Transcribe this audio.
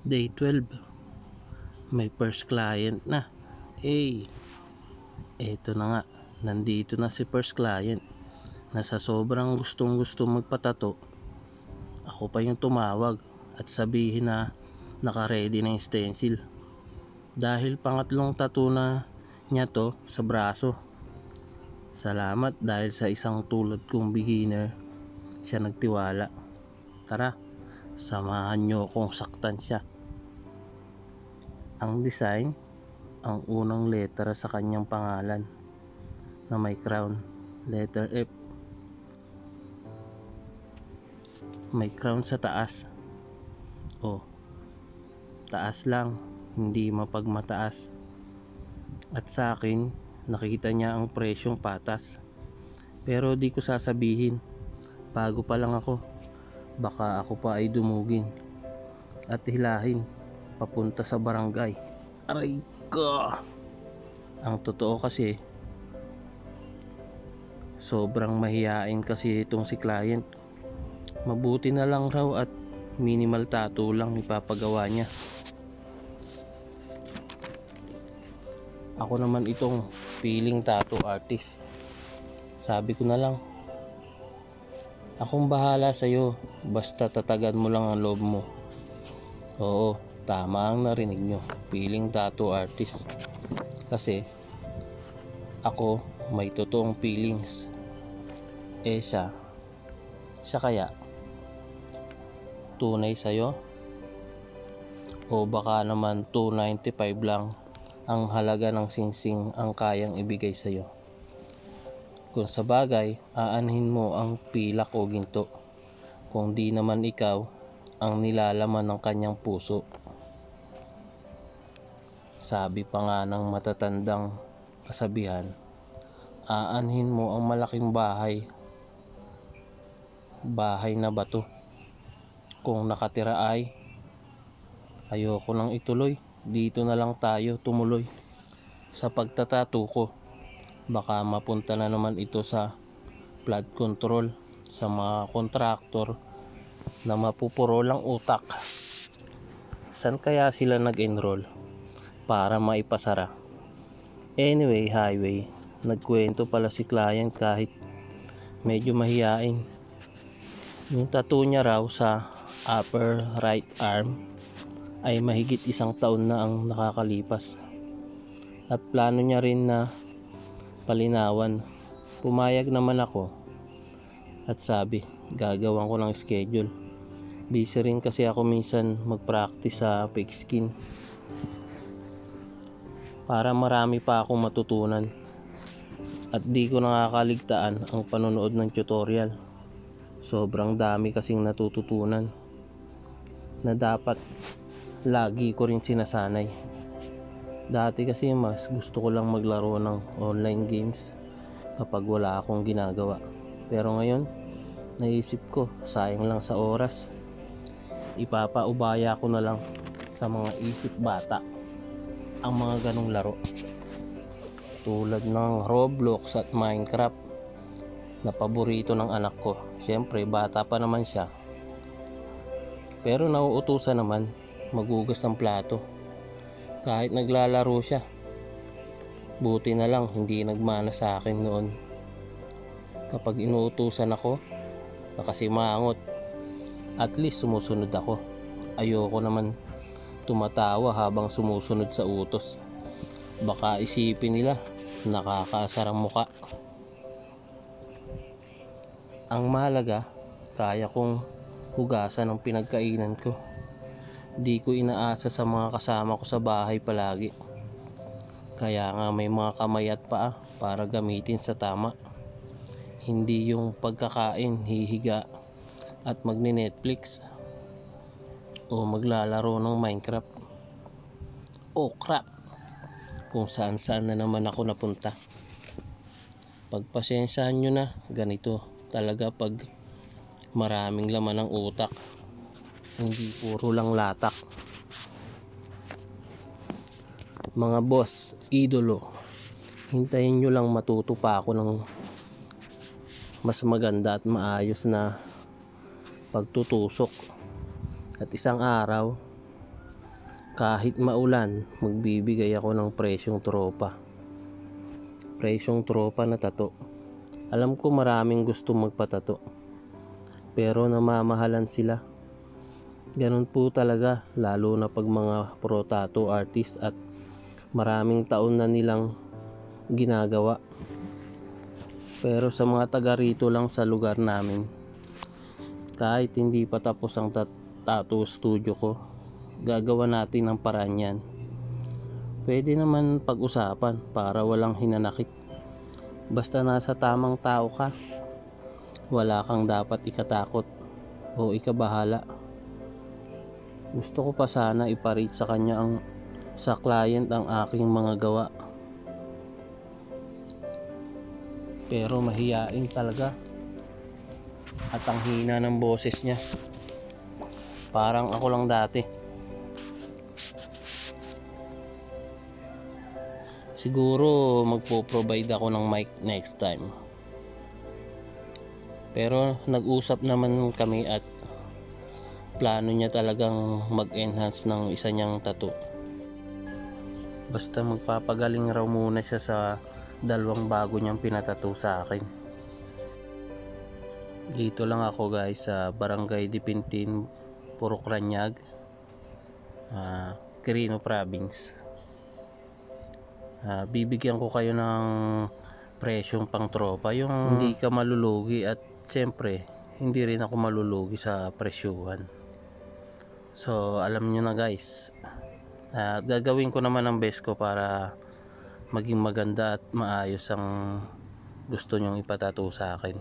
Day 12, may first client na. Eto na nga, nandito na si first client na sa sobrang gustong magpatato. Ako pa yung tumawag at sabihin na naka-ready na yung stencil. Dahil pangatlong tattoo na niya to sa braso. Salamat dahil sa isang tulad kong beginner, siya nagtiwala. Tara, samahan nyo kung saktan siya. Ang design, ang unang letra sa kanyang pangalan na may crown, letter F. May crown sa taas. Taas lang, hindi mapagmataas. At sa akin, nakita niya ang presyong patas. Pero di ko sasabihin, bago pa lang ako. Baka ako pa ay dumugin at hilahin papunta sa barangay. Aray ko! Ang totoo kasi, sobrang mahiyain kasi itong si client. Mabuti na lang raw at minimal tattoo lang ipapagawa niya. Ako naman itong feeling tattoo artist. Sabi ko na lang, akong bahala sa'yo, basta tatagan mo lang ang loob mo. Oo, tama ang narinig nyo, feeling tattoo artist. Kasi ako may totoong feelings. Siya kaya tunay sa'yo? O baka naman 295 lang ang halaga ng singsing ang kayang ibigay sa'yo? Kung sa bagay, aanhin mo ang pilak o ginto, kung di naman ikaw ang nilalaman ng kanyang puso. Sabi pa nga ng matatandang kasabihan, aanhin mo ang malaking bahay na bato. Kung nakatira ay ayoko nang ituloy, dito na lang tayo tumuloy sa pagtatato ko. Baka mapunta na naman ito sa flood control, sa mga kontraktor na mapupuro lang utak. San kaya sila nag-enroll para maipasara? Anyway, highway, nagkwento pala si client kahit medyo mahiyain. Yung tattoo niya raw sa upper right arm ay mahigit 1 taon na ang nakakalipas. At plano niya rin na palinawan. Pumayag naman ako at sabi, gagawan ko ng schedule. Busy rin kasi ako minsan mag-practice sa fake skin para marami pa akong matutunan. At di ko nakakaligtaan ang panonood ng tutorial. Sobrang dami kasing natututunan na dapat lagi ko rin sinasanay. Dati kasi mas gusto ko lang maglaro ng online games kapag wala akong ginagawa. Pero ngayon, naisip ko, sayang lang sa oras. Ipapaubaya ko na lang sa mga isip bata ang mga ganong laro. Tulad ng Roblox at Minecraft na paborito ng anak ko. Siyempre, bata pa naman siya. Pero nauutusan naman magugas ng plato kahit naglalaro siya. Buti na lang hindi nagmana sa akin noon. Kapag inuutusan ako, nakasimangot, at least sumusunod ako. Ayoko naman tumatawa habang sumusunod sa utos. Baka isipin nila nakakaasarang muka. Ang mahalaga, kaya kong hugasan ang pinagkainan ko. Di ko inaasa sa mga kasama ko sa bahay palagi. Kaya nga may mga kamay at paa para gamitin sa tama. Hindi yung pagkakain, hihiga at magne-Netflix o maglalaro ng Minecraft. Oh crap! Kung saan na naman ako napunta. Pagpasensyahan nyo na, ganito talaga pag maraming laman ng utak, hindi puro lang latak. Mga boss, idolo, hintayin nyo lang matuto pa ako ng mas maganda at maayos na pagtutusok. At isang araw, kahit maulan, magbibigay ako ng presyong tropa. Presyong tropa na tato. Alam ko maraming gusto magpatato, pero namamahalan sila. Ganun po talaga, lalo na pag mga pro tattoo artist at maraming taon na nilang ginagawa. Pero sa mga taga rito lang sa lugar namin, kahit hindi pa tapos ang tattoo studio ko, gagawa natin ng paraan yan. Pwede naman pag-usapan para walang hinanakit. Basta nasa tamang tao ka, wala kang dapat ikatakot o ikabahala. Gusto ko pa sana iparate sa kanya sa client ang aking mga gawa. Pero mahiyain talaga. At ang hina ng boses niya. Parang ako lang dati. Siguro magpo-provide ako ng mic next time. Pero nag-usap naman kami at plano niya talagang mag-enhance ng isa niyang tattoo. Basta magpapagaling raw muna siya sa dalawang bago niyang pinatattoo sa akin. Dito lang ako guys sa Barangay Dipintin, Purok Ranyag, Quirino Province. Bibigyan ko kayo ng presyong pang tropa, yung hindi ka malulugi at siyempre hindi rin ako malulugi sa presyuhan. So alam nyo na guys, gagawin ko naman ang best ko para maging maganda at maayos ang gusto nyong ipatato sa akin.